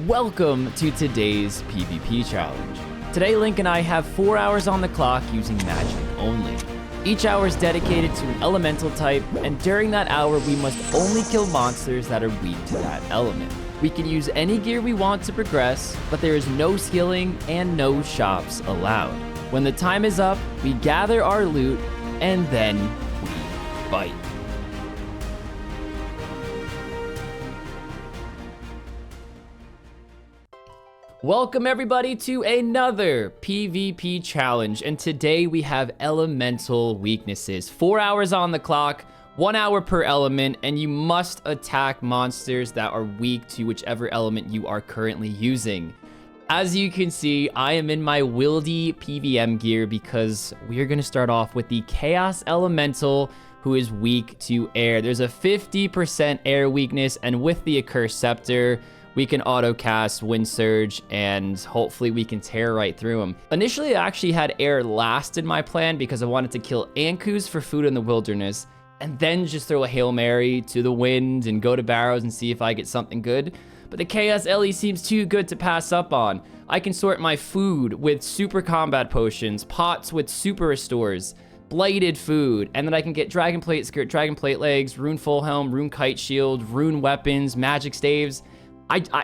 Welcome to today's PvP challenge. Today Link and I have 4 hours on the clock using magic only. Each hour is dedicated to an elemental type, and during that hour we must only kill monsters that are weak to that element. We can use any gear we want to progress, but there is no skilling and no shops allowed. When the time is up, we gather our loot, and then we fight. Welcome everybody to another PvP challenge, and today we have elemental weaknesses. 4 hours on the clock, 1 hour per element, and you must attack monsters that are weak to whichever element you are currently using. As you can see, I am in my wildy PVM gear because we are going to start off with the Chaos Elemental, who is weak to air. There's a 50% air weakness, and with the Accursed Scepter, we can auto-cast Wind Surge, and hopefully we can tear right through him. Initially, I actually had air last in my plan because I wanted to kill Ankus for food in the wilderness, and then just throw a Hail Mary to the wind and go to Barrows and see if I get something good. But the Chaos Ellie seems too good to pass up on. I can sort my food with super combat potions, pots with super restores, blighted food, and then I can get Dragon Plate Skirt, Dragon Plate Legs, Rune Full Helm, Rune Kite Shield, Rune Weapons, Magic Staves.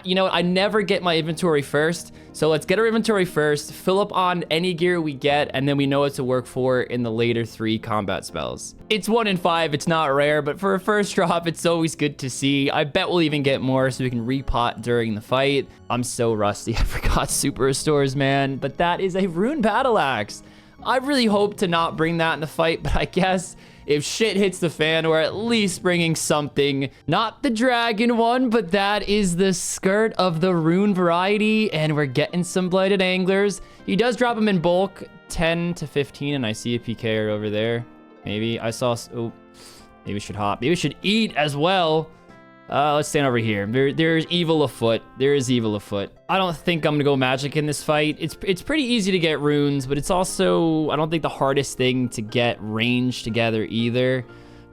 You know, I never get my inventory first, so let's get our inventory first, fill up on any gear we get, and then we know what to work for in the later 3 combat spells. It's 1 in 5, it's not rare, but for a first drop, it's always good to see. I bet we'll even get more so we can repot during the fight. I'm so rusty, I forgot super restores, man, but that is a Rune Battle Axe. I really hope to not bring that in the fight, but I guess if shit hits the fan, we're at least bringing something. Not the dragon one, but that is the skirt of the rune variety, and we're getting some blighted anglers. He does drop them in bulk, 10 to 15, and I see a PKer over there. Maybe I saw, oh, maybe we should hop. Maybe we should eat as well. Let's stand over here. There's evil afoot. There is evil afoot. I don't think I'm gonna go magic in this fight. It's pretty easy to get runes, but it's also, I don't think, the hardest thing to get range together either.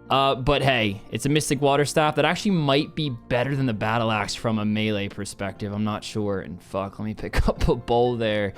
But hey, it's a Mystic Water Staff that actually might be better than the Battle Axe from a melee perspective. I'm not sure. And fuck, let me pick up a bowl there.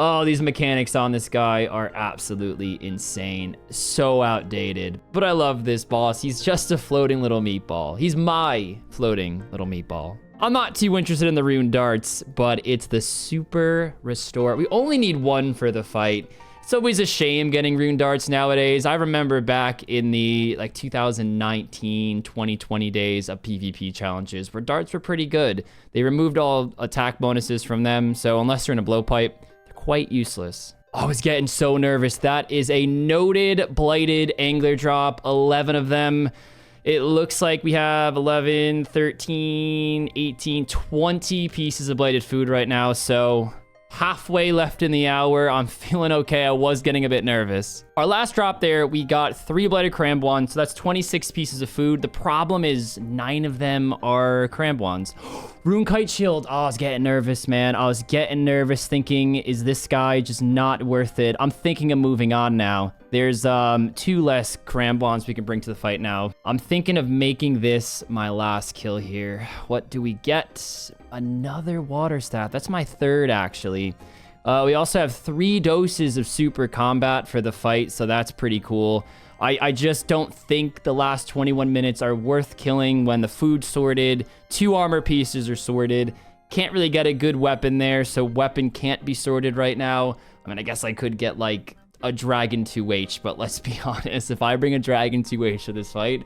Oh, these mechanics on this guy are absolutely insane. So outdated. But I love this boss. He's just a floating little meatball. He's my floating little meatball. I'm not too interested in the rune darts, but it's the super restore. We only need 1 for the fight. It's always a shame getting rune darts nowadays. I remember back in the 2019, 2020 days of PvP challenges where darts were pretty good. They removed all attack bonuses from them, so unless you're in a blowpipe, quite useless. Oh, I was getting so nervous. That is a noted blighted angler drop, 11 of them. It looks like we have 11, 13, 18, 20 pieces of blighted food right now, so halfway left in the hour. I'm feeling okay. I was getting a bit nervous. Our last drop there, we got 3 blighted Crambwans, so that's 26 pieces of food. The problem is 9 of them are Crambwans. Rune Kite Shield. Oh, I was getting nervous, man. I was getting nervous thinking, is this guy just not worth it? I'm thinking of moving on now. There's 2 less Crambwans we can bring to the fight now. I'm thinking of making this my last kill here. What do we get? Another Water Staff. That's my 3rd, actually. We also have 3 doses of super combat for the fight, so that's pretty cool. I just don't think the last 21 minutes are worth killing when the food's sorted, 2 armor pieces are sorted. Can't really get a good weapon there, so weapon can't be sorted right now. I mean, I guess I could get like a Dragon 2H, but let's be honest, if I bring a Dragon 2H to this fight,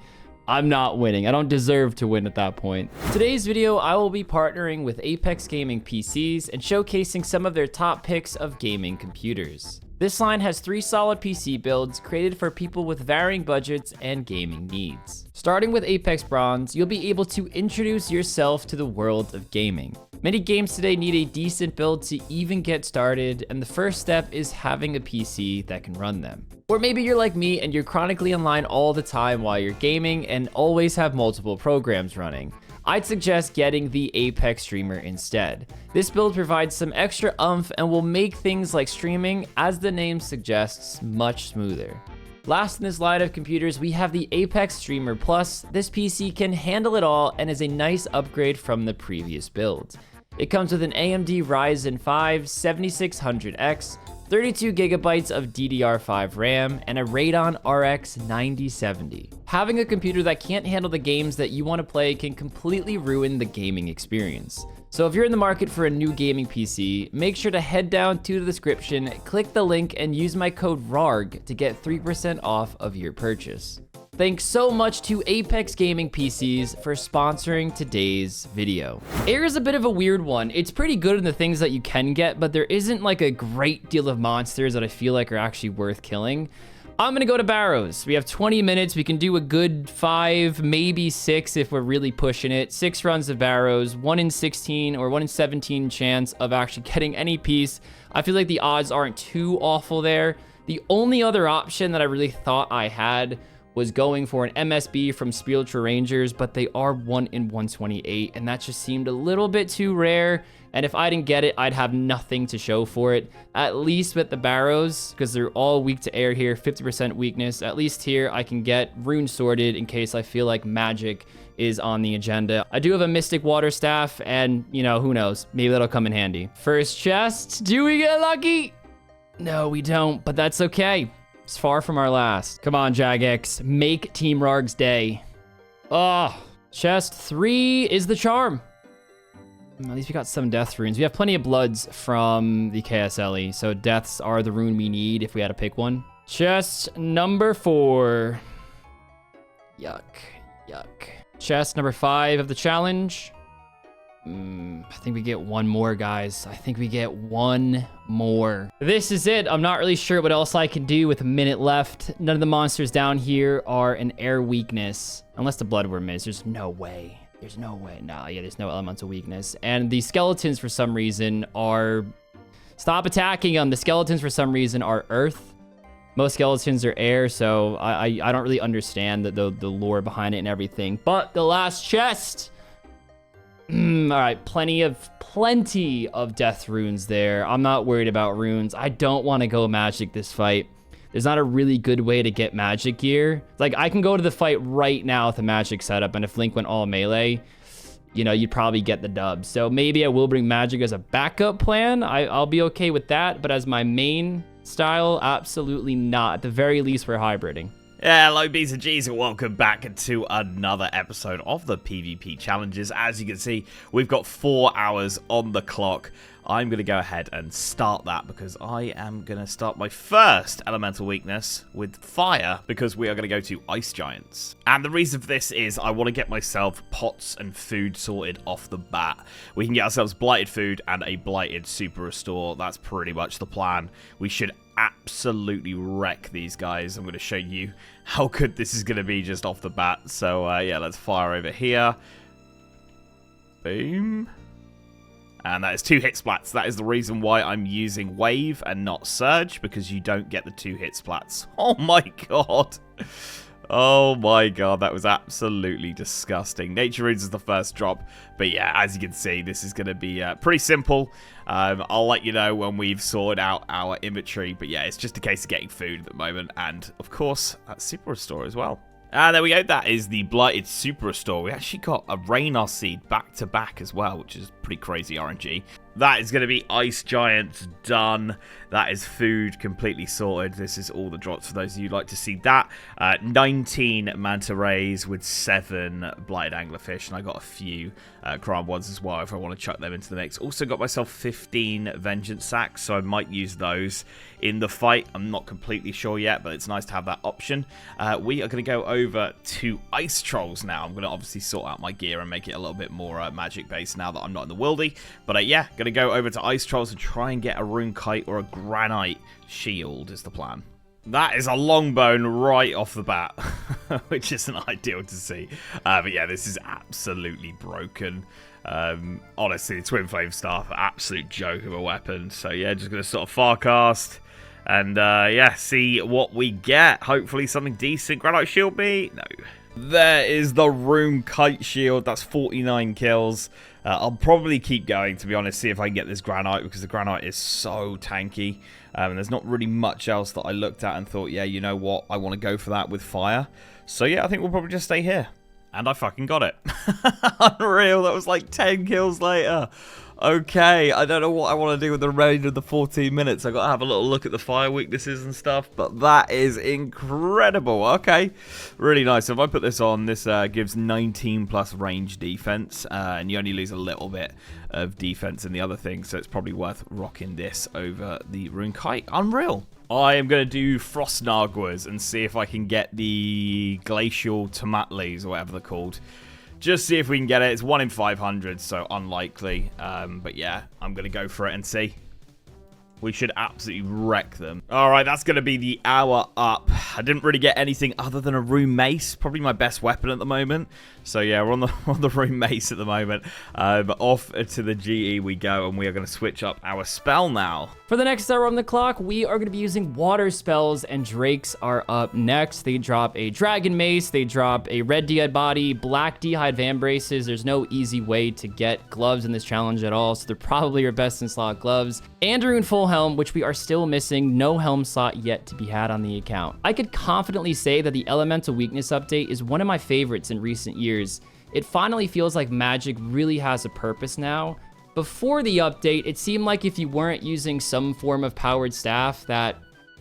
I'm not winning. I don't deserve to win at that point. Today's video, I will be partnering with Apex Gaming PCs and showcasing some of their top picks of gaming computers. This line has 3 solid PC builds created for people with varying budgets and gaming needs. Starting with Apex Bronze, you'll be able to introduce yourself to the world of gaming. Many games today need a decent build to even get started, and the first step is having a PC that can run them. Or maybe you're like me and you're chronically online all the time while you're gaming and always have multiple programs running. I'd suggest getting the Apex Streamer instead. This build provides some extra oomph and will make things like streaming, as the name suggests, much smoother. Last in this line of computers, we have the Apex Streamer Plus. This PC can handle it all and is a nice upgrade from the previous build. It comes with an AMD Ryzen 5 7600X, 32 gigabytes of DDR5 RAM, and a Radeon RX 9070. Having a computer that can't handle the games that you want to play can completely ruin the gaming experience. So if you're in the market for a new gaming PC, make sure to head down to the description, click the link, and use my code Rargh to get 3% off of your purchase. Thanks so much to Apex Gaming PCs for sponsoring today's video. Air is a bit of a weird one. It's pretty good in the things that you can get, but there isn't like a great deal of monsters that I feel like are actually worth killing. I'm gonna go to Barrows. We have 20 minutes. We can do a good 5, maybe 6 if we're really pushing it. 6 runs of Barrows, 1 in 16 or 1 in 17 chance of actually getting any piece. I feel like the odds aren't too awful there. The only other option that I really thought I had was going for an MSB from Spiritual Rangers, but they are 1 in 128, and that just seemed a little bit too rare. And if I didn't get it, I'd have nothing to show for it. At least with the Barrows, because they're all weak to air here, 50% weakness. At least here, I can get rune sorted in case I feel like magic is on the agenda. I do have a Mystic Water Staff, and, you know, who knows? Maybe that'll come in handy. First chest, do we get lucky? No, we don't, but that's okay. It's far from our last. Come on, Jagex. Make Team Rargh's day. Oh, chest 3 is the charm. At least we got some death runes. We have plenty of bloods from the KSLE, so deaths are the rune we need if we had to pick one. Chest number 4. Yuck. Yuck. Chest number 5 of the challenge. I think we get one more, guys. I think we get one more. This is it. I'm not really sure what else I can do with a minute left. None of the monsters down here are an air weakness. Unless the bloodworm is. There's no way. There's no way. No, yeah, there's no elemental weakness. And the skeletons, for some reason, are... Stop attacking them. The skeletons, for some reason, are earth. Most skeletons are air, so I don't really understand the lore behind it and everything. But the last chest... all right, plenty of death runes there. I'm not worried about runes. I don't want to go magic this fight. There's not a really good way to get magic gear. Like, I can go to the fight right now with a magic setup, and if Link went all melee, you know, you'd probably get the dub. So maybe I will bring magic as a backup plan. I'll be okay with that, but as my main style, absolutely not. At the very least, we're hybriding. Yeah, hello B's and G's and welcome back to another episode of the PvP challenges. As you can see, we've got 4 hours on the clock. I'm going to go ahead and start that because I am going to start my first elemental weakness with fire because we are going to go to ice giants. And the reason for this is I want to get myself pots and food sorted off the bat. We can get ourselves blighted food and a blighted super restore. That's pretty much the plan. We should absolutely wreck these guys. I'm going to show you how good this is going to be just off the bat. So yeah, let's fire over here. Boom. And that is 2 hit splats. That is the reason why I'm using wave and not surge, because you don't get the 2 hit splats. Oh my god. Oh my god, that was absolutely disgusting. Nature runes is the first drop, but yeah, as you can see, this is going to be pretty simple. I'll let you know when we've sorted out our inventory, but yeah, it's just a case of getting food at the moment, and of course, that's super restore as well. And there we go, that is the blighted super restore. We actually got a Raynor seed back to back as well, which is pretty crazy RNG. That is going to be ice giants done. That is food completely sorted. This is all the drops for those of you who'd like to see that. 19 manta rays with 7 blighted anglerfish, and I got a few crab ones as well if I want to chuck them into the mix. Also got myself 15 vengeance sacks, so I might use those in the fight. I'm not completely sure yet, but it's nice to have that option. We are going to go over to ice trolls now. I'm going to obviously sort out my gear and make it a little bit more magic based now that I'm not in the wildy. But yeah, going to go over to ice trolls and try and get a rune kite or a granite shield is the plan. That is a long bone right off the bat, which isn't ideal to see. But yeah, this is absolutely broken. Honestly, the Twin Flame Staff, absolute joke of a weapon. So yeah, just going to sort of farcast and yeah, see what we get. Hopefully something decent. Granite shield me? No. There is the rune kite shield. That's 49 kills. I'll probably keep going, to be honest, see if I can get this granite, because the granite is so tanky. And there's not really much else that I looked at and thought, yeah, you know what, I want to go for that with fire. So yeah, I think we'll probably just stay here. And I fucking got it. Unreal, that was like 10 kills later. Okay, I don't know what I want to do with the remainder of the 14 minutes. I got to have a little look at the fire weaknesses and stuff, but that is incredible. Okay, really nice. So if I put this on, this gives 19 plus range defense, and you only lose a little bit of defense in the other thing, so it's probably worth rocking this over the Rune Kite. Unreal. I am going to do Frost Narguas and see if I can get the Glacial Tomatles, or whatever they're called. Just see if we can get it. It's 1 in 500, so unlikely. But yeah, I'm going to go for it and see. We should absolutely wreck them. All right, that's going to be the hour up. I didn't really get anything other than a rune mace. Probably my best weapon at the moment. So yeah, we're on the rune mace at the moment. But off to the GE we go, and we are going to switch up our spell now. For the next hour on the clock, we are going to be using water spells, and Drakes are up next. They drop a Dragon Mace. They drop a Red Dehyde Body, Black Dehyde Vambraces. There's no easy way to get gloves in this challenge at all, so they're probably your best in slot gloves. And a Rune Full Helm, which we are still missing. No helm slot yet to be had on the account. I could confidently say that the Elemental Weakness update is one of my favorites in recent years. It finally feels like Magic really has a purpose now. Before the update, it seemed like if you weren't using some form of powered staff, that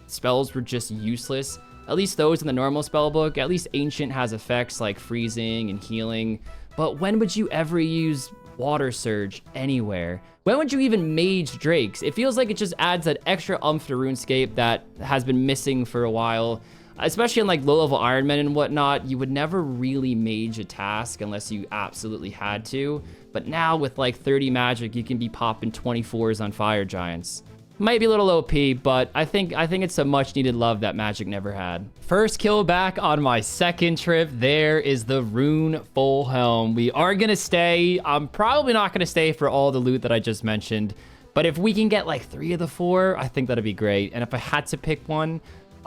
spells were just useless. At least those in the normal spellbook. At least Ancient has effects like freezing and healing. But when would you ever use Water Surge anywhere? When would you even mage Drakes? It feels like it just adds that extra oomph to RuneScape that has been missing for a while. Especially in like low-level Ironmen and whatnot, you would never really mage a task unless you absolutely had to. But now with like 30 magic, you can be popping 24s on Fire Giants. Might be a little OP, but I think it's a much-needed love that Magic never had. First kill back on my second trip. There is the Rune Full Helm. We are gonna stay. I'm probably not gonna stay for all the loot that I just mentioned, but if we can get like 3 of the 4, I think that'd be great. And if I had to pick one,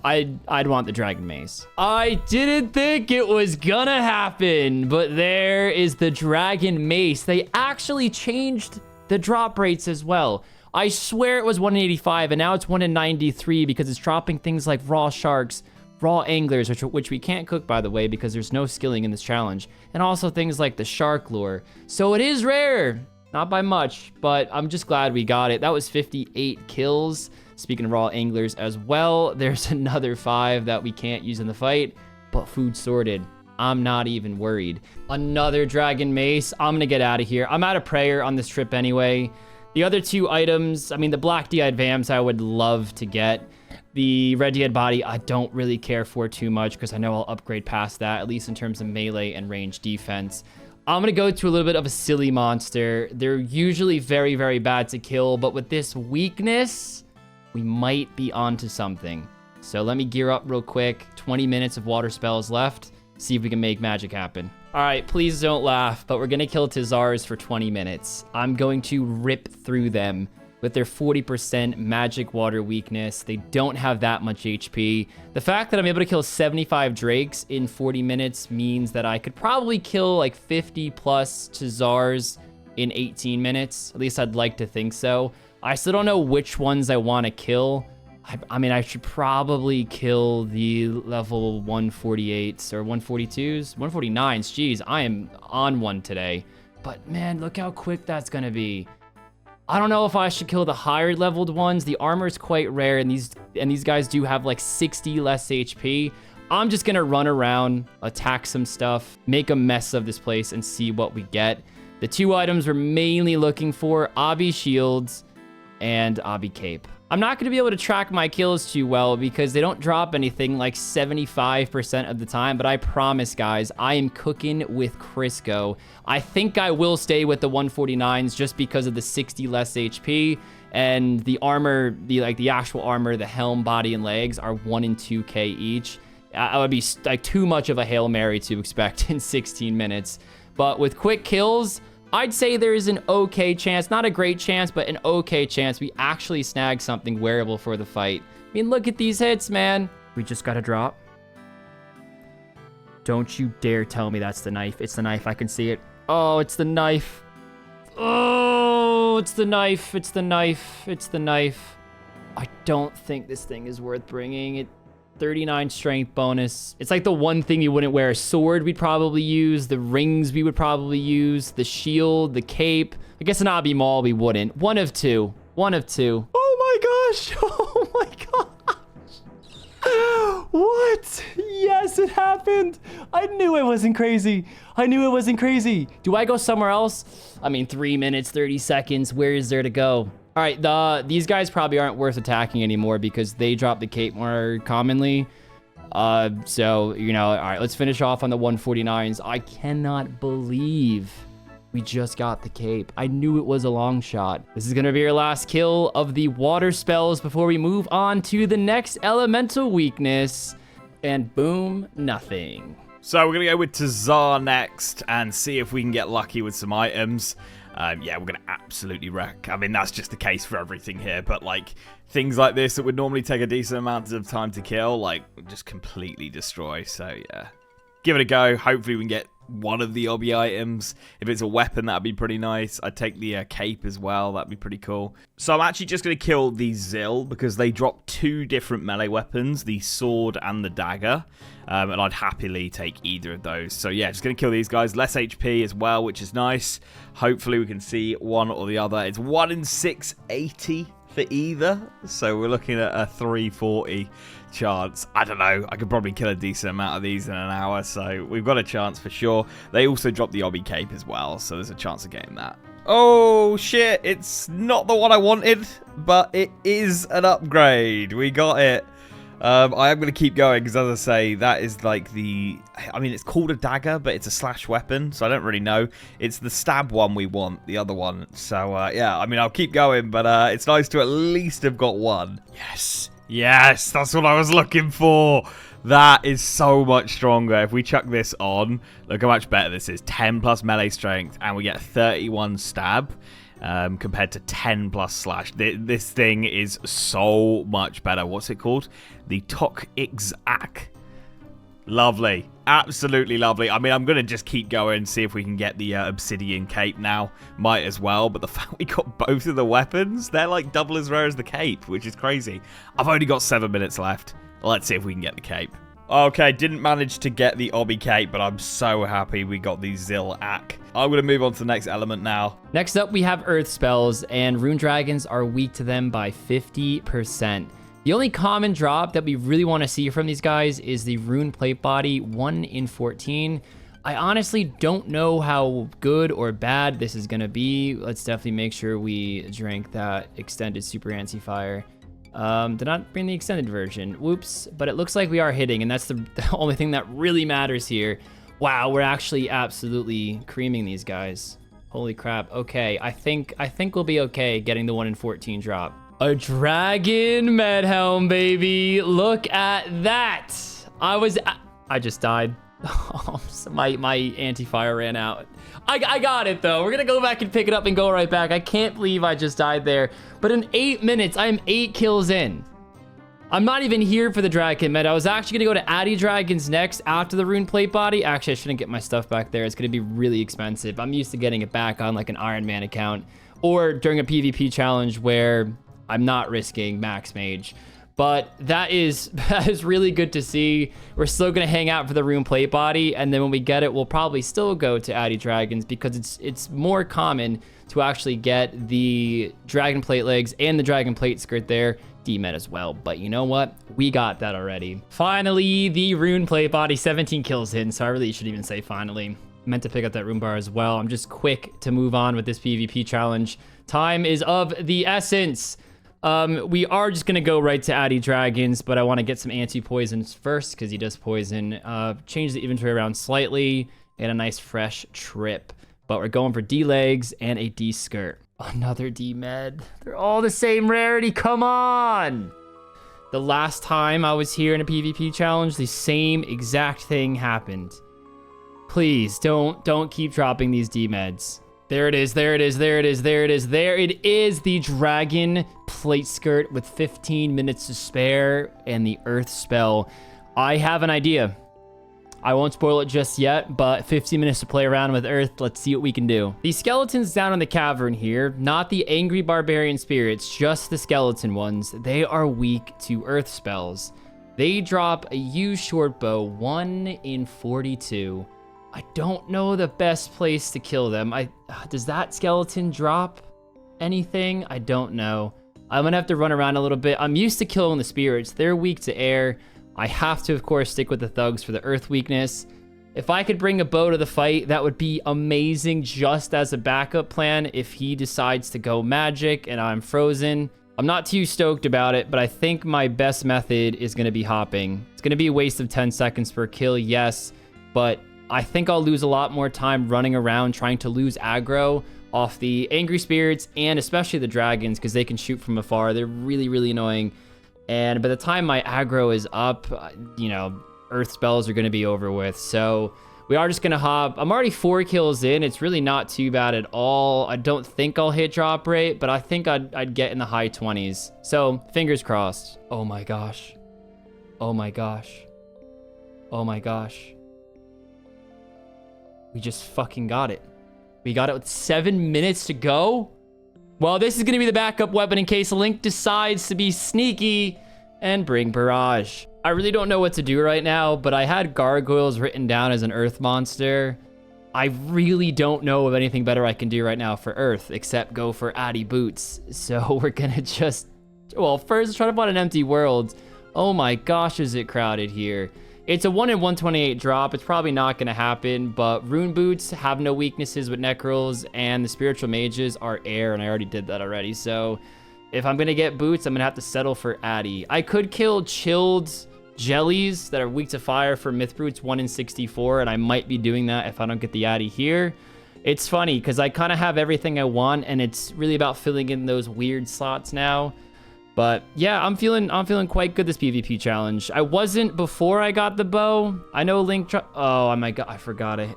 I'd want the Dragon Mace. I didn't think it was gonna happen, but there is the Dragon Mace. They actually changed the drop rates as well. I swear it was 1 in 85, and now it's 1 in 93 because it's dropping things like raw sharks, raw anglers, which we can't cook, by the way, because there's no skilling in this challenge, and also things like the shark lure. So it is rare, not by much, but I'm just glad we got it. That was 58 kills. Speaking of raw anglers as well, there's another 5 that we can't use in the fight, but food sorted. I'm not even worried. Another Dragon Mace. I'm gonna get out of here. I'm out of prayer on this trip anyway. The other 2 items, I mean, the Black Dehyde Vams I would love to get. The Red Dehyde Body I don't really care for too much because I know I'll upgrade past that, at least in terms of melee and range defense. I'm going to go to a little bit of a silly monster. They're usually very, very bad to kill, but with this weakness, we might be onto something. So let me gear up real quick. 20 minutes of water spells left. See if we can make magic happen. All right, please don't laugh, but we're going to kill tzhaars for 20 minutes. I'm going to rip through them with their 40% magic water weakness. They don't have that much HP. The fact that I'm able to kill 75 drakes in 40 minutes means that I could probably kill like 50 plus tzhaars in 18 minutes. At least I'd like to think so. I still don't know which ones I want to kill. I mean, I should probably kill the level 148s or 142s, 149s. Jeez, I am on one today. But man, look how quick that's gonna be. I don't know if I should kill the higher leveled ones. The armor is quite rare, and these guys do have like 60 less HP. I'm just gonna run around, attack some stuff, make a mess of this place, and see what we get. The 2 items we're mainly looking for: Obby Shields and Obby Cape. I'm not going to be able to track my kills too well because they don't drop anything like 75% of the time, but I promise, guys, I am cooking with Crisco. I think I will stay with the 149s just because of the 60 less HP, and the armor, the actual armor, the helm, body, and legs are 1 and 2k each. I would be like too much of a Hail Mary to expect in 16 minutes. But with quick kills, I'd say there is an okay chance, not a great chance, but an okay chance we actually snag something wearable for the fight. I mean, look at these hits, man. We just got a drop. Don't you dare tell me that's the knife. It's the knife. I can see it. Oh, it's the knife. Oh, it's the knife. It's the knife. It's the knife. I don't think this thing is worth bringing. 39 strength bonus. It's like the one thing you wouldn't wear. A sword we'd probably use. The rings we would probably use. The shield, the cape. I guess an Obby Maul we wouldn't. One of two. One of two. Oh my gosh. Oh my gosh. What? Yes, it happened. I knew it wasn't crazy. I knew it wasn't crazy. Do I go somewhere else? I mean, 3 minutes, 30 seconds. Where is there to go? All right, these guys probably aren't worth attacking anymore because they drop the cape more commonly. So, you know, all right, let's finish off on the 149s. I cannot believe we just got the cape. I knew it was a long shot. This is going to be our last kill of the water spells before we move on to the next elemental weakness. And boom, nothing. So we're going to go with tzhaar next and see if we can get lucky with some items. Yeah, we're going to absolutely wreck. I mean, that's just the case for everything here. But, like, things like this that would normally take a decent amount of time to kill, like, just completely destroy. So, yeah. Give it a go. Hopefully we can get one of the obby items. If it's a weapon, that'd be pretty nice. I'd take the cape as well. That'd be pretty cool. So I'm actually just going to kill the tzhaar because they drop 2 different melee weapons, the sword and the dagger. And I'd happily take either of those. So yeah, just going to kill these guys. Less HP as well, which is nice. Hopefully we can see one or the other. It's 1 in 680 for either. So we're looking at a 340 chance. I don't know. I could probably kill a decent amount of these in an hour. So we've got a chance for sure. They also drop the obby cape as well. So there's a chance of getting that. Oh shit. It's not the one I wanted, but it is an upgrade. We got it. I am going to keep going because, as I say, that is like the... I mean, it's called a dagger, but it's a slash weapon, so I don't really know. It's the stab one we want, the other one. So, yeah, I mean, I'll keep going, but it's nice to at least have got one. Yes. Yes, that's what I was looking for. That is so much stronger. If we chuck this on, look how much better this is. 10 plus melee strength, and we get 31 stab. Compared to 10 plus slash. This thing is so much better. What's it called? The tzhaar. Lovely. Absolutely lovely. I mean, I'm going to just keep going, see if we can get the obsidian cape now. Might as well, but the fact we got both of the weapons, they're like double as rare as the cape, which is crazy. I've only got 7 minutes left. Let's see if we can get the cape. Okay, didn't manage to get the obby cape, but I'm so happy we got the tzhaar. I'm going to move on to the next element now. Next up, we have earth spells, and rune dragons are weak to them by 50%. The only common drop that we really want to see from these guys is the rune plate body, 1 in 14. I honestly don't know how good or bad this is going to be. Let's definitely make sure we drink that extended super anti-fire. Did not bring the extended version. Whoops. But it looks like we are hitting, and that's the only thing that really matters here. Wow, we're actually absolutely creaming these guys. Holy crap. Okay, I think we'll be okay getting the 1 in 14 drop. A dragon med helm, baby. Look at that. I just died. my anti-fire ran out. I got it though. We're gonna go back and pick it up and go right back. I can't believe I just died there. But in 8 minutes, I am 8 kills in. I'm not even here for the dragon med. I was actually gonna go to Addy Dragons next after the rune plate body. Actually, I shouldn't get my stuff back there. It's gonna be really expensive. I'm used to getting it back on like an Iron Man account or during a PvP challenge where I'm not risking max mage. But that is really good to see. We're still going to hang out for the rune plate body, and then when we get it, we'll probably still go to Addy Dragons because it's more common to actually get the dragon plate legs and the dragon plate skirt there, D-med as well. But you know what? We got that already. Finally, the rune plate body, 17 kills in, so I really shouldn't even say finally. I meant to pick up that rune bar as well. I'm just quick to move on with this PvP challenge. Time is of the essence. We are just going to go right to Addy Dragons, but I want to get some anti-poisons first because he does poison. Change the inventory around slightly and a nice fresh trip. But we're going for D-legs and a D-skirt. Another D-med. They're all the same rarity. Come on! The last time I was here in a PvP challenge, the same exact thing happened. Please, don't keep dropping these D-meds. There it is, there it is, there it is, there it is, there it is, the dragon plate skirt with 15 minutes to spare and the earth spell. I have an idea. I won't spoil it just yet, but 15 minutes to play around with earth. Let's see what we can do. The skeletons down in the cavern here, not the angry barbarian spirits, just the skeleton ones. They are weak to earth spells. They drop a used short bow, 1 in 42. I don't know the best place to kill them. Does that skeleton drop anything? I don't know. I'm gonna have to run around a little bit. I'm used to killing the spirits. They're weak to air. I have to, of course, stick with the thugs for the earth weakness. If I could bring a bow to the fight, that would be amazing just as a backup plan if he decides to go magic and I'm frozen. I'm not too stoked about it, but I think my best method is going to be hopping. It's going to be a waste of 10 seconds per kill, yes, but I think I'll lose a lot more time running around trying to lose aggro off the angry spirits and especially the dragons because they can shoot from afar. They're really, really annoying. And by the time my aggro is up, you know, earth spells are going to be over with. So we are just going to hop. I'm already 4 kills in. It's really not too bad at all. I don't think I'll hit drop rate, but I think I'd get in the high 20s. So fingers crossed. Oh my gosh. Oh my gosh. Oh my gosh. We just fucking got it. We got it with 7 minutes to go. Well, this is going to be the backup weapon in case Link decides to be sneaky and bring Barrage. I really don't know what to do right now, but I had gargoyles written down as an earth monster. I really don't know of anything better I can do right now for earth, except go for Addy boots. So we're going to just, well, first try to find an empty world. Oh my gosh, is it crowded here. It's a 1 in 128 drop. It's probably not going to happen, but rune boots have no weaknesses with necrals, and the spiritual mages are air, and I already did that already. So if I'm going to get boots, I'm going to have to settle for Addy. I could kill chilled jellies that are weak to fire for myth brutes 1 in 64, and I might be doing that if I don't get the Addy here. It's funny because I kind of have everything I want, and it's really about filling in those weird slots now. But yeah, I'm feeling quite good this PvP challenge. I wasn't before I got the bow. I know Link. Oh my god, I forgot it.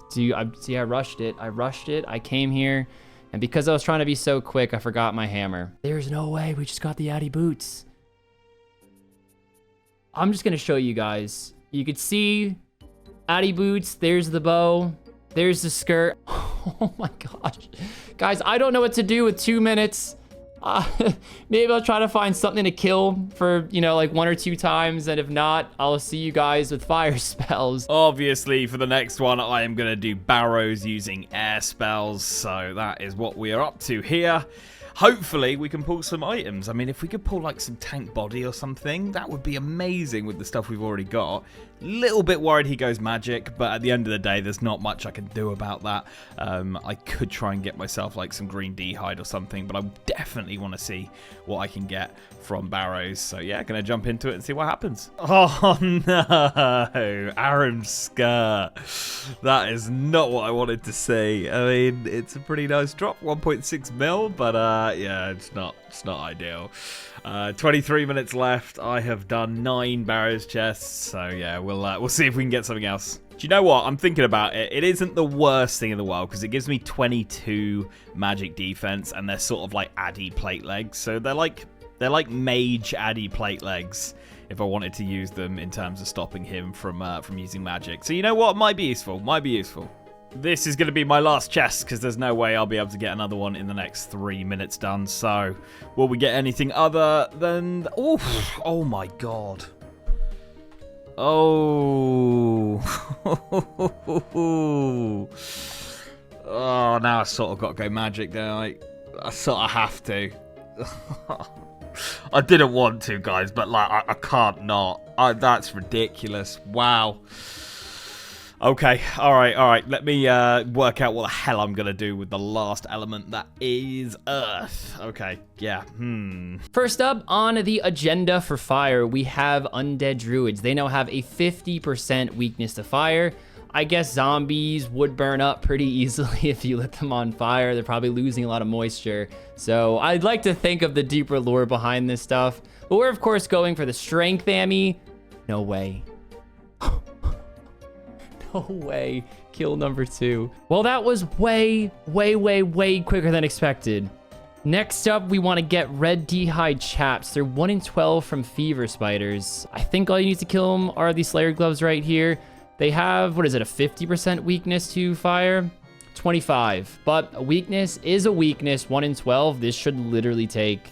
See, I rushed it. I came here, and because I was trying to be so quick, I forgot my hammer. There's no way. We just got the Addy boots. I'm just gonna show you guys. You could see Addy boots. There's the bow. There's the skirt. Oh my gosh, guys, I don't know what to do with 2 minutes. Maybe I'll try to find something to kill for, you know, like 1 or 2 times, and if not, I'll see you guys with fire spells. Obviously, for the next one, I am going to do Barrows using air spells, so that is what we are up to here. Hopefully, we can pull some items. I mean, if we could pull, like, some tank body or something, that would be amazing with the stuff we've already got. Little bit worried he goes magic, but at the end of the day, there's not much I can do about that. I could try and get myself, like, some green D-hide or something, but I definitely want to see what I can get from Barrows. So, yeah, going to jump into it and see what happens. Oh, no. Aaron's skirt. That is not what I wanted to see. I mean, it's a pretty nice drop, 1.6 mil, but, yeah, it's not ideal. 23 minutes left. I have done 9 Barrows chests, so yeah, we'll see if we can get something else. Do you know what? I'm thinking about it. It isn't the worst thing in the world because it gives me 22 magic defense, and they're sort of like Addy plate legs. So they're like mage Addy plate legs. If I wanted to use them in terms of stopping him from using magic. So you know what? Might be useful. Might be useful. This is going to be my last chest because there's no way I'll be able to get another one in the next 3 minutes done. So, will we get anything other than... Oof, oh my god. Oh. Oh, now I sort of got to go magic, don't I? I sort of have to. I didn't want to, guys, but like I can't not. That's ridiculous. Wow. Okay, all right. Let me work out what the hell I'm going to do with the last element, that is Earth. Okay, yeah, First up on the agenda for fire, we have Undead Druids. They now have a 50% weakness to fire. I guess zombies would burn up pretty easily if you lit them on fire. They're probably losing a lot of moisture. So I'd like to think of the deeper lore behind this stuff. But we're, of course, going for the strength ammy. No way. No way. Kill number 2. Well, that was way quicker than expected. Next up, we want to get red D-hide chaps. They're 1 in 12 from fever spiders. I think all you need to kill them are these Slayer gloves right here. They have, what is it, a 50% weakness to fire? 25. But a weakness is a weakness. 1 in 12. This should literally take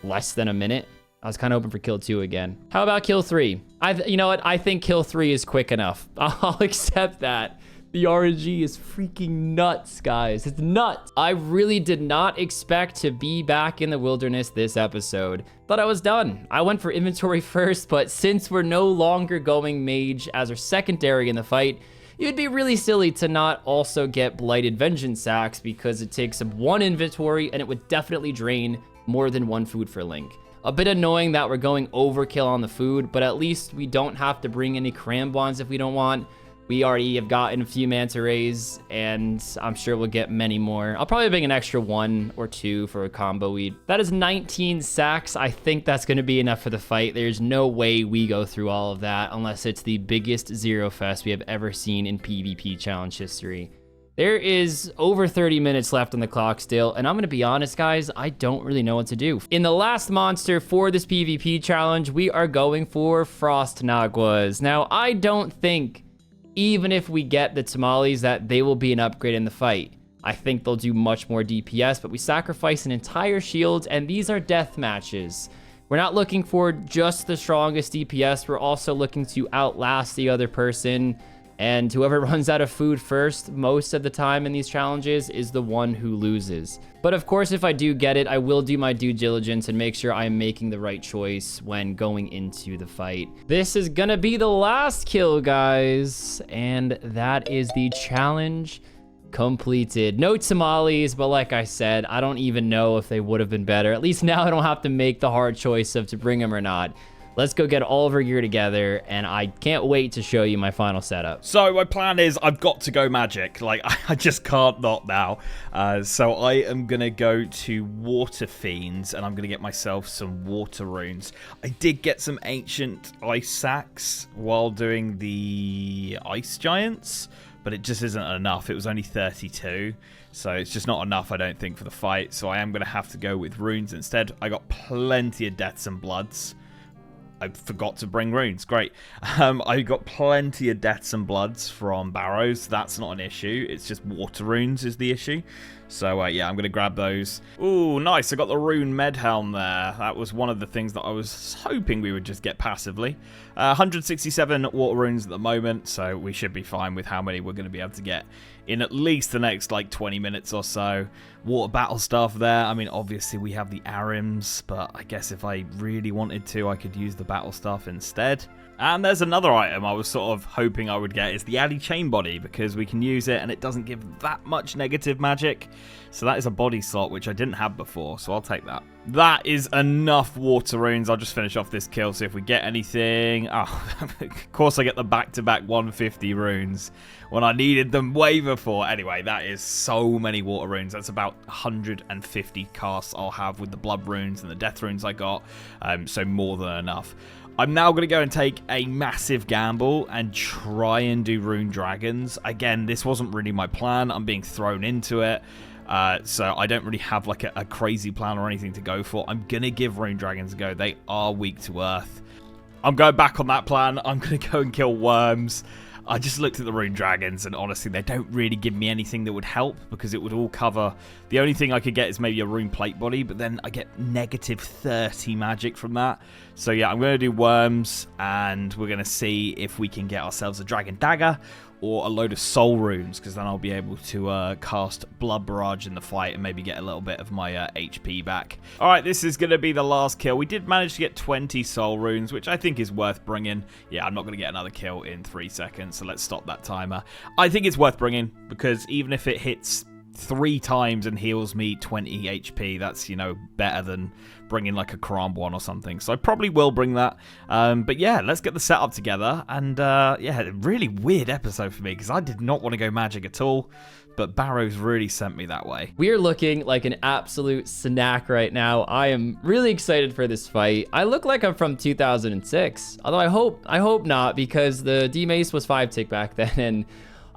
less than a minute. I was kind of hoping for kill 2 again. How about kill 3? You know what? I think kill 3 is quick enough. I'll accept that. The RNG is freaking nuts, guys. It's nuts. I really did not expect to be back in the wilderness this episode. Thought I was done. I went for inventory first, but since we're no longer going mage as our secondary in the fight, it'd be really silly to not also get Blighted Vengeance Sacks because it takes up 1 inventory and it would definitely drain more than 1 food for Link. A bit annoying that we're going overkill on the food, but at least we don't have to bring any cram bonds if we don't want. We already have gotten a few manta rays, and I'm sure we'll get many more. I'll probably bring an extra 1 or 2 for a combo weed. That is 19 sacks. I think that's going to be enough for the fight. There's no way we go through all of that unless it's the biggest Zero Fest we have ever seen in PvP challenge history. There is over 30 minutes left on the clock still, and I'm going to be honest, guys, I don't really know what to do. In the last monster for this PvP challenge, we are going for Frost Naguas. Now, I don't think, even if we get the tamales, that they will be an upgrade in the fight. I think they'll do much more DPS, but we sacrifice an entire shield, and these are death matches. We're not looking for just the strongest DPS, we're also looking to outlast the other person, and whoever runs out of food first most of the time in these challenges is the one who loses. But of course, if I do get it, I will do my due diligence and make sure I'm making the right choice when going into the fight. This is gonna be the last kill, guys, and that is the challenge completed. No tamales, but like I said, I don't even know if they would have been better. At least now I don't have to make the hard choice of to bring them or not. Let's go get all of our gear together, and I can't wait to show you my final setup. So my plan is I've got to go magic. Like, I just can't not now. So I am going to go to Water Fiends, and I'm going to get myself some water runes. I did get some ancient ice sacks while doing the ice giants, but it just isn't enough. It was only 32. So it's just not enough, I don't think, for the fight. So I am going to have to go with runes instead. I got plenty of deaths and bloods. I forgot to bring runes. Great. I got plenty of deaths and bloods from Barrows. That's not an issue. It's just water runes is the issue. So, yeah, I'm going to grab those. Ooh, nice. I got the rune med helm there. That was one of the things that I was hoping we would just get passively. 167 water runes at the moment, so we should be fine with how many we're going to be able to get in at least the next, like, 20 minutes or so. Water battle stuff there. I mean, obviously, we have the Arims, but I guess if I really wanted to, I could use the battle stuff instead. And there's another item I was sort of hoping I would get is the Addy Chain Body, because we can use it and it doesn't give that much negative magic. So that is a body slot, which I didn't have before, so I'll take that. That is enough water runes. I'll just finish off this kill, see if we get anything. Oh, of course I get the back-to-back 150 runes when I needed them way before. Anyway, that is so many water runes. That's about 150 casts I'll have with the blood runes and the death runes I got, so more than enough. I'm now going to go and take a massive gamble and try and do Rune Dragons. Again, this wasn't really my plan. I'm being thrown into it. So I don't really have like a crazy plan or anything to go for. I'm going to give Rune Dragons a go. They are weak to earth. I'm going back on that plan. I'm going to go and kill worms. I just looked at the Rune Dragons, and honestly, they don't really give me anything that would help, because it would all cover... The only thing I could get is maybe a Rune Plate Body, but then I get negative 30 magic from that. So yeah, I'm going to do worms, and we're going to see if we can get ourselves a Dragon Dagger, or a load of soul runes, because then I'll be able to cast Blood Barrage in the fight and maybe get a little bit of my HP back. Alright, this is going to be the last kill. We did manage to get 20 soul runes, which I think is worth bringing. Yeah, I'm not going to get another kill in 3 seconds, so let's stop that timer. I think it's worth bringing, because even if it hits 3 times and heals me 20 HP, that's, you know, better than bringing like a Karam one or something. So I probably will bring that. But yeah, let's get the setup together. And yeah, a really weird episode for me, because I did not want to go magic at all. But Barrows really sent me that way. We are looking like an absolute snack right now. I am really excited for this fight. I look like I'm from 2006. Although I hope not, because the D-Mace was 5-tick back then, and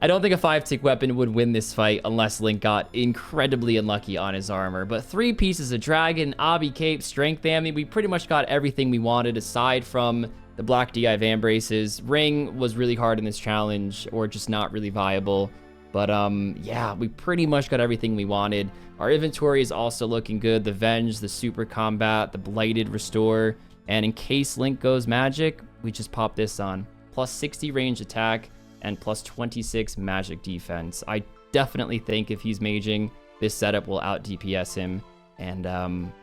I don't think a 5-tick weapon would win this fight unless Link got incredibly unlucky on his armor. But 3 pieces of Dragon, Obby Cape, Strength Ammy, we pretty much got everything we wanted aside from the Black DI Van Braces. Ring was really hard in this challenge, or just not really viable. But yeah, we pretty much got everything we wanted. Our inventory is also looking good. The Venge, the Super Combat, the Blighted Restore, And in case Link goes magic, we just pop this on. Plus 60 range attack and plus 26 magic defense. I definitely think if he's maging, this setup will out DPS him. And I'm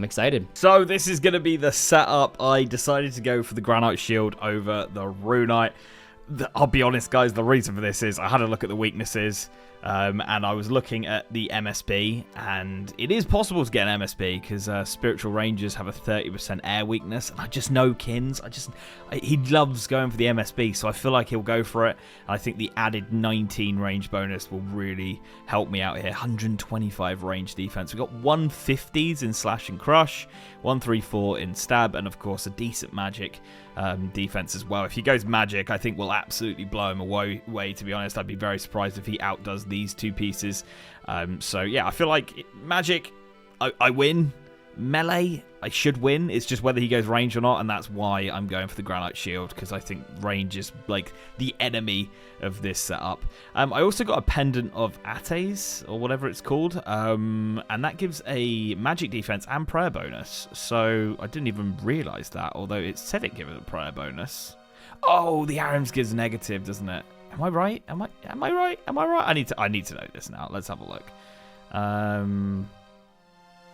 excited. So this is going to be the setup. I decided to go for the Granite Shield over the Runite. I'll be honest, guys, the reason for this is I had a look at the weaknesses, and I was looking at the MSB, and it is possible to get an MSB because Spiritual Rangers have a 30% air weakness, and I just know Kins. He loves going for the MSB, so I feel like he'll go for it. And I think the added 19 range bonus will really help me out here. 125 range defense. We've got 150s in Slash and Crush, 134 in Stab, and of course a decent magic defense as well. If he goes magic, I think we'll absolutely blow him away, to be honest. I'd be very surprised if he outdoes these two pieces. So yeah, I feel like magic, I win. Melee, I should win. It's just whether he goes range or not, and that's why I'm going for the Granite Shield, because I think range is like the enemy of this setup. I also got a pendant of Ates, or whatever it's called, and that gives a magic defense and prayer bonus. So I didn't even realize that, although it said it gives a prayer bonus. Oh, the Arams gives negative, doesn't it? Am I right? Am I right? Am I right? I need to know this now. Let's have a look.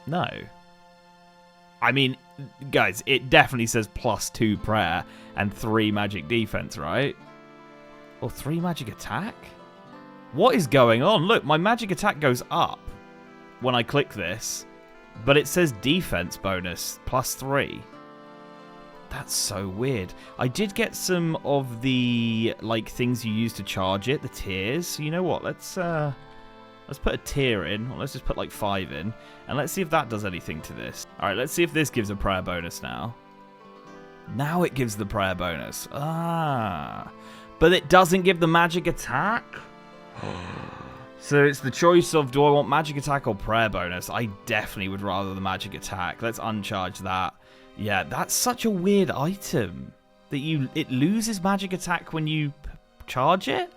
No. I mean, guys, it definitely says +2 prayer and 3 magic defense, right? Or 3 magic attack? What is going on? Look, my magic attack goes up when I click this, but it says defense bonus +3. That's so weird. I did get some of the like things you use to charge it, the tiers. So you know what? Let's put a tier in. Or let's just put like 5 in. And let's see if that does anything to this. Alright, let's see if this gives a prayer bonus now. Now it gives the prayer bonus. Ah. But it doesn't give the magic attack? So it's the choice of, do I want magic attack or prayer bonus? I definitely would rather the magic attack. Let's uncharge that. Yeah, that's such a weird item. That it loses magic attack when you charge it?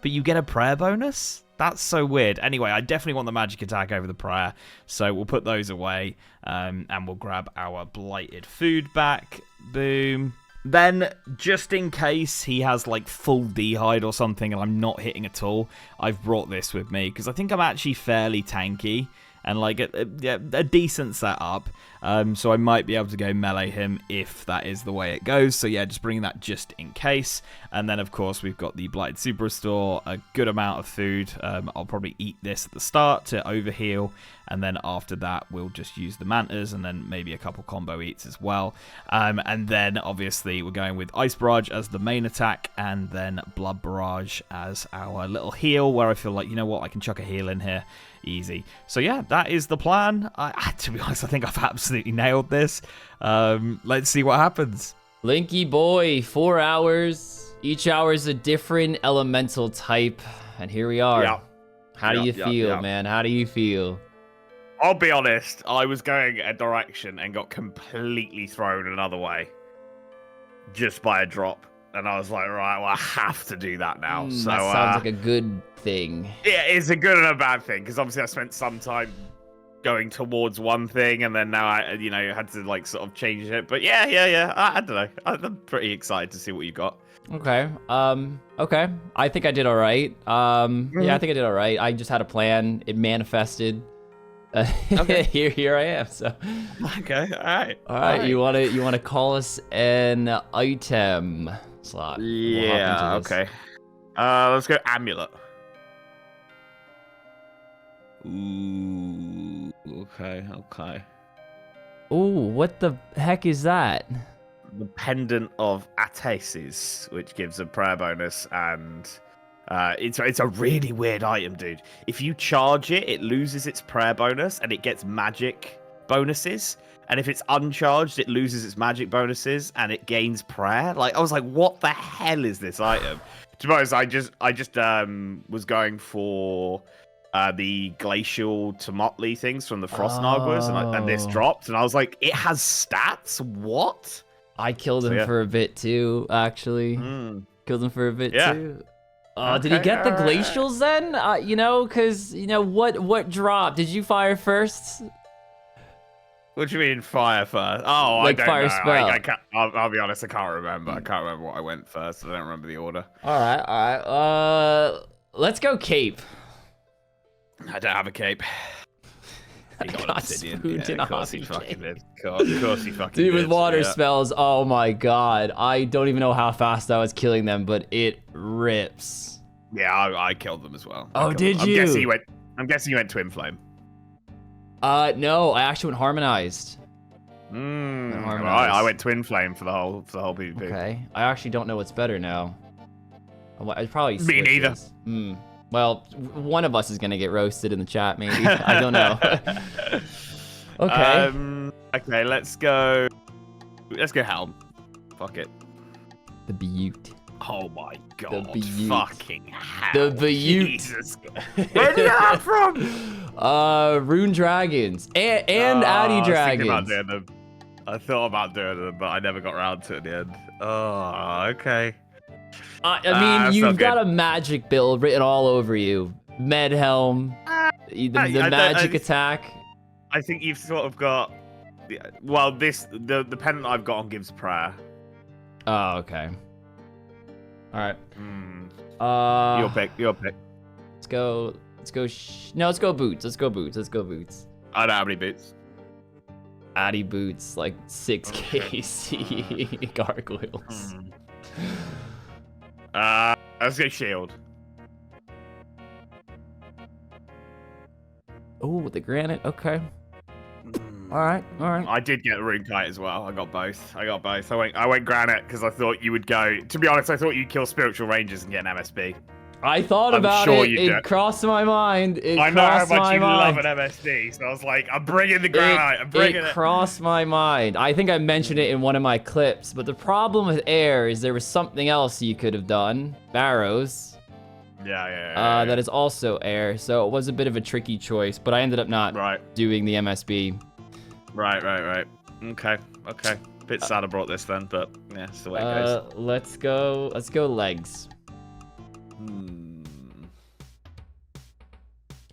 But you get a prayer bonus? That's so weird. Anyway, I definitely want the magic attack over the prayer, so we'll put those away, and we'll grab our blighted food back. Boom. Then, just in case he has like full dehide or something and I'm not hitting at all, I've brought this with me because I think I'm actually fairly tanky and like a decent setup. So I might be able to go melee him if that is the way it goes. So yeah, just bringing that just in case. And then of course we've got the Blighted Super Restore, a good amount of food. I'll probably eat this at the start to overheal. And then after that, we'll just use the Mantas and then maybe a couple combo eats as well. And then obviously we're going with Ice Barrage as the main attack and then Blood Barrage as our little heal where I feel like, you know what, I can chuck a heal in here. Easy. So yeah, that is the plan. To be honest, I think I've absolutely nailed this. Let's see what happens. Linky boy, 4 hours. Each hour is a different elemental type. And here we are. Yeah. How do you feel, man? How do you feel? I'll be honest, I was going a direction and got completely thrown another way. Just by a drop. And I was like, right, well, I have to do that now. So that sounds like a good thing. Yeah, it's a good and a bad thing, because obviously I spent some time going towards one thing, and then now I, had to like sort of change it. But yeah. I don't know. I'm pretty excited to see what you got. Okay. Okay. I think I did all right. Yeah, I think I did all right. I just had a plan. It manifested. Okay. here I am. So. Okay. All right. You wanna call us an item slot? Yeah. Okay. Let's go amulet. Ooh. Okay. Ooh, what the heck is that? The pendant of Atesis, which gives a prayer bonus, and it's a really weird item, dude. If you charge it, it loses its prayer bonus and it gets magic bonuses. And if it's uncharged, it loses its magic bonuses and it gains prayer. Like, I was like, what the hell is this item? To be honest, I just was going for the glacial Tomotli things from the Frost Naguas, and this dropped, and I was like, it has stats? What? I killed him for a bit too, actually. Killed him for a bit too. Did he get the glacials then? Because what dropped? Did you fire first? What do you mean fire first? Oh, Like I don't fire know. spell. I can't, I'll be honest, I can't remember. I can't remember what I went first. I don't remember the order. All right. Let's go cape. I don't have a cape. He I got got obsidian. spooned in Yeah, a of course he hockey fucking cape. did. Of course he fucking Dude, did. with water yeah. spells, oh my god. I don't even know how fast I was killing them, but it rips. Yeah, I killed them as well. Oh, did them. you? I'm guessing you went Twin Flame. No, I actually went harmonized. Right, I went Twin Flame for the whole PvP. Okay, I actually don't know what's better now. I probably Me neither. switches. Well, one of us is gonna get roasted in the chat, maybe. I don't know. Okay. Okay, let's go. Let's go Helm. Fuck it. The Butte. Oh my god. Butte. Fucking hell. The Butte. Jesus. Where did you come from? Rune Dragons and Addy Dragons. I thought about doing them, but I never got around to it in the end. Oh, okay. I mean, that's you've not got good. a magic build written all over you. Med Helm, the magic attack. I think you've sort of got. Well, the pendant I've got on gives prayer. Oh, okay. All right. Your pick. Let's go. No, let's go boots. Let's go boots. I don't have any boots. Addy boots, like 6 KC gargoyles. Let's go shield. Oh, the granite. Okay. All right. I did get a rune kite as well. I got both. I went granite because I thought you would go. To be honest, I thought you'd kill spiritual rangers and get an MSB. I thought I'm about sure it. you It did. crossed my mind. I know how much you love an MSD, so I was like, I'm bringing the granite. I'm bringing it. It crossed my mind. I think I mentioned it in one of my clips, but the problem with air is there was something else you could have done. Barrows. Yeah. That is also air, so it was a bit of a tricky choice, but I ended up not doing the MSB. Right. Okay. Bit sad I brought this then, but yeah, it's the way it goes. Let's go legs.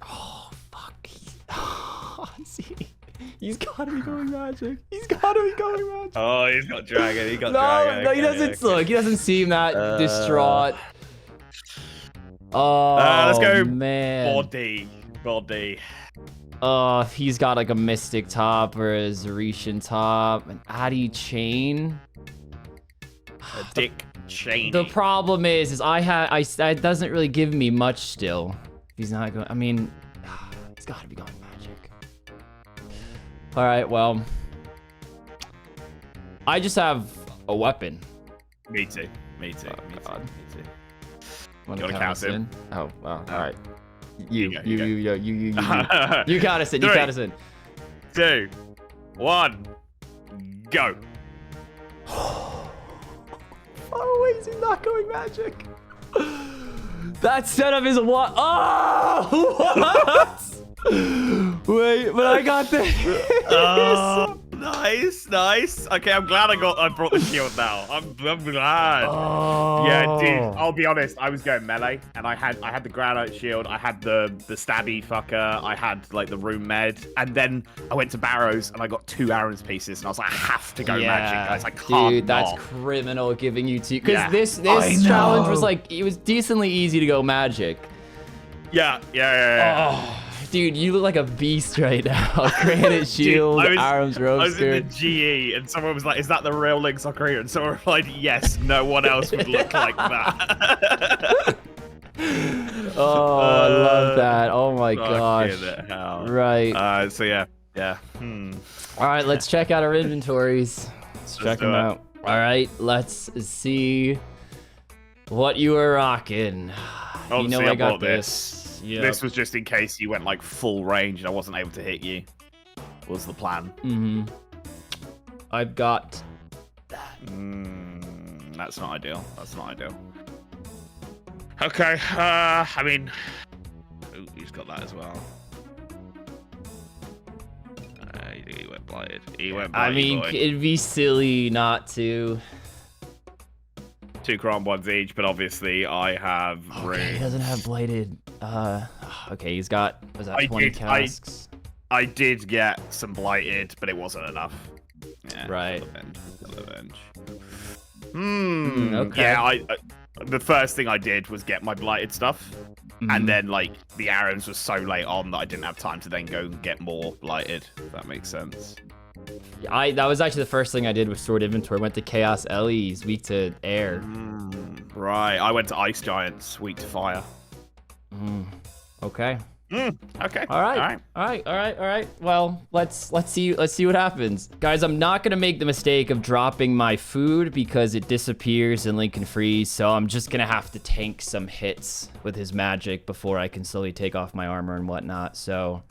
Oh, fuck. See, he's gotta be going magic. Oh, he's got dragon. No, he doesn't look. He doesn't seem that distraught. Oh, let's go man. Body. Oh, he's got like a Mystic top or a Zaretian top. An Addy chain. A dick chain. The problem is it doesn't really give me much still. He's not going. I mean, he's got to be going magic. All right, well, I just have a weapon. Me too. God. You gotta count him. Oh, well, all right. You go. You count us in. You 3, count us in. 2, 1, go. Oh, wait, he's not going magic. That setup is a what? Oh, what? Wait, but I got this. Nice. Okay, I'm glad I brought the shield now. I'm glad. Oh. Yeah, dude. I'll be honest. I was going melee, and I had the granite shield. I had the stabby fucker. I had like the room med, and then I went to Barrows, and I got 2 Aaron's pieces, and I was like, I have to go magic, guys. I can't. Dude, that's not. criminal giving you 2. Because this I challenge was know. like it was decently easy to go magic. Yeah. Oh. Dude, you look like a beast right now. Granite shield, arms roaster. I was in the GE, and someone was like, "Is that the real Link's Ocarina?" And someone replied, "Yes, no one else would look like that." Oh, I love that. Oh my gosh. Hell. Right. So yeah. All right, let's check out our inventories. Let's check them out. All right, let's see what you were rocking. Obviously, you know I got bought this. Yep. This was just in case you went like full range and I wasn't able to hit you. Was the plan? I've got that. That's not ideal. Okay. I mean, he's got that as well. He went blighted. I mean, boy. it'd be silly not to. 2 chrome ones each, but obviously I have. Okay, he doesn't have bladed. Okay, he's got. Was that 20 casks? I did get some blighted, but it wasn't enough. Yeah, Right. revenge. Okay. Yeah, the first thing I did was get my blighted stuff. And then, like, the arrows was so late on that I didn't have time to then go and get more blighted, if that makes sense. That was actually the first thing I did with stored inventory. Went to Chaos Ellie's, weak to air. Right, I went to Ice Giants, weak to fire. Okay. Okay. All right. Well, let's see what happens. Guys, I'm not gonna make the mistake of dropping my food because it disappears in Lincoln Freeze, so I'm just gonna have to tank some hits with his magic before I can slowly take off my armor and whatnot. So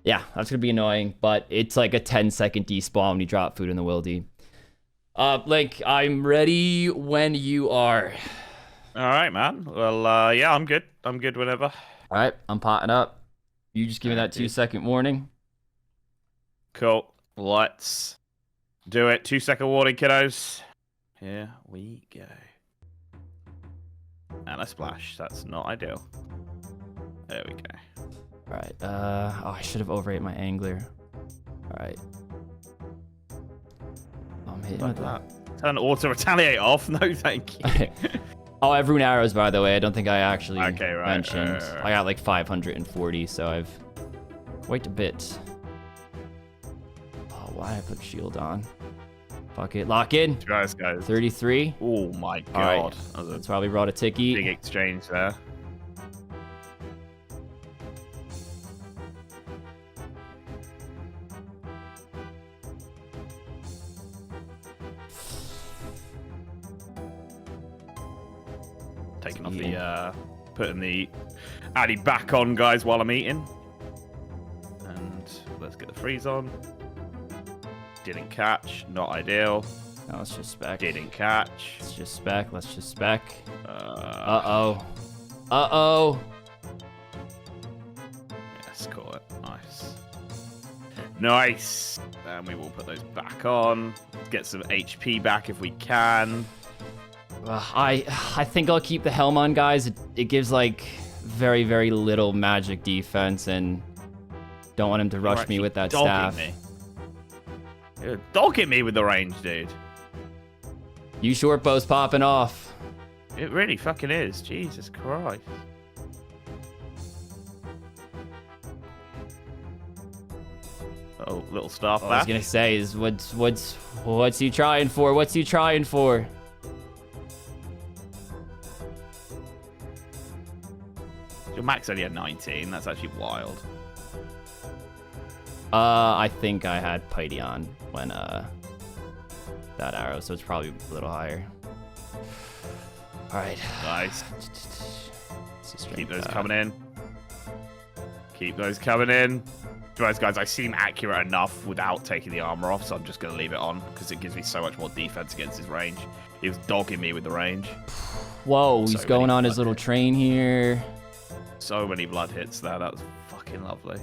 yeah, that's gonna be annoying, but it's like a 10-second despawn when you drop food in the wildy. Link, I'm ready when you are. All right, man. Well, yeah, I'm good. I'm good whenever. All right, I'm potting up. You just give me that 2-second warning. Cool. Let's do it. 2-second warning, kiddos. Here we go. And a splash. That's not ideal. There we go. All right. Oh, I should have overrated my angler. All right. I'm hitting with that. Turn auto retaliate off. No, thank you. Oh, I've ruined arrows, by the way. I don't think I actually mentioned. Right. I got like 540, so I've quite a bit. Oh, why did I put shield on? Fuck it. Lock in. Guys. 33. Oh my god. Right. That was That's probably brought a ticky. big exchange there. Taking off the, putting the Addy back on, guys, while I'm eating. And let's get the freeze on. Didn't catch, not ideal. No, let's just spec. Didn't catch. Let's just spec. Let's just spec. Uh-oh. Yes, caught it. Nice. Nice. And we will put those back on. Let's get some HP back if we can. I think I'll keep the helm on, guys. It gives like very, very little magic defense, and don't want him to rush me with that staff. You're dogging me with the range, dude. You short bow's popping off. It really fucking is. Jesus Christ. Oh, little staff All I was gonna say is what's he trying for? What's he trying for? Your max only had 19. That's actually wild. I think I had Piety on when that arrow, so it's probably a little higher. All right. Nice. Keep those coming in. Keep those coming in. Guys, I seem accurate enough without taking the armor off, so I'm just going to leave it on because it gives me so much more defense against his range. He was dogging me with the range. Whoa, he's going on his little train here. So many blood hits there. That was fucking lovely.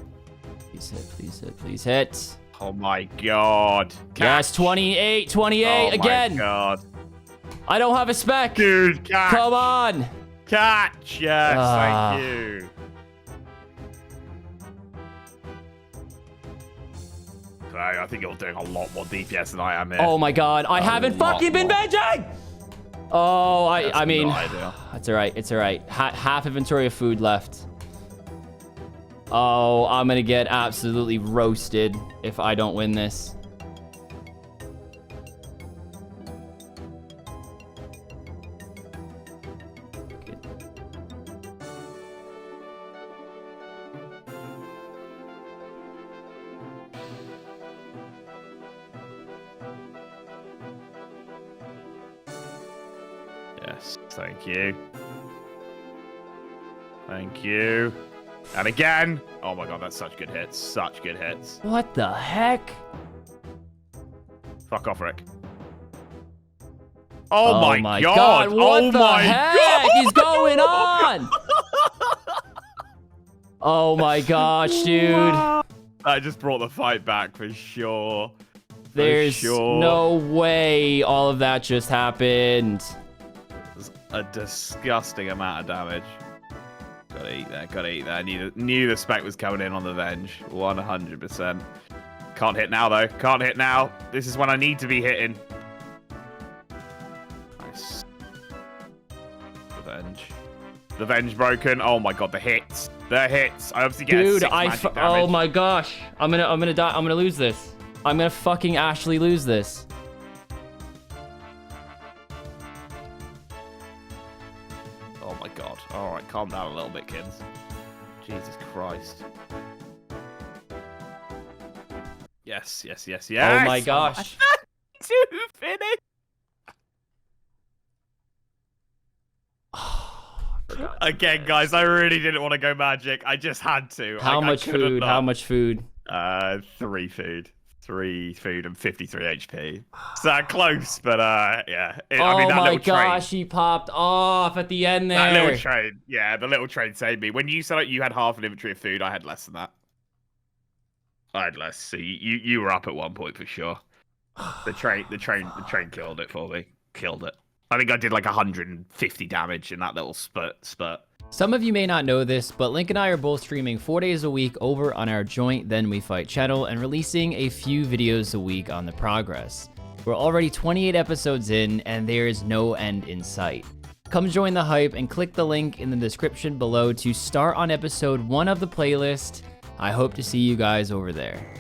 Please hit, please hit, please hit. Oh my god. Yes, 28 again. Oh my god. I don't have a spec. Dude, catch. Come on. Catch. Yes, thank you. Okay, I think you're doing a lot more DPS than I am here. Oh my god, I haven't fucking been benching! Oh, I mean, it's all right, it's all right. Half inventory of food left. Oh, I'm gonna get absolutely roasted if I don't win this. Yes, thank you. Thank you. And again. Oh my god, that's such good hits. Such good hits. What the heck? Fuck off, Rick. Oh my god. What oh the my heck is going on? Oh my gosh, dude. I just brought the fight back for sure. There's no way all of that just happened. A disgusting amount of damage. Gotta eat there, gotta eat there. Knew the spec was coming in on the Venge. 100%. Can't hit now, though. Can't hit now. This is when I need to be hitting. Nice. The Venge. The Venge broken. Oh my god, the hits. The hits. I obviously get Dude, 6 magic damage. oh my gosh. I'm gonna die. I'm gonna lose this. I'm gonna fucking actually lose this. Oh my god. Alright, calm down a little bit, kids. Jesus Christ. Yes, yes, yes, yes. Oh my gosh. 2 finish. Again, guys, I really didn't want to go magic. I just had to. How much food? How much food? 3 food. 3 food and 53 HP. So close, but yeah. Oh I mean, that my little gosh, train, he popped off at the end there. that little train, yeah, the little train saved me. When you said like, you had half an inventory of food, I had less than that. I had less. So you were up at one point for sure. The train killed it for me. Killed it. I think I did like 150 damage in that little spurt. Some of you may not know this, but Link and I are both streaming 4 days a week over on our joint Then We Fight channel and releasing a few videos a week on the progress. We're already 28 episodes in and there is no end in sight. Come join the hype and click the link in the description below to start on episode 1 of the playlist. I hope to see you guys over there.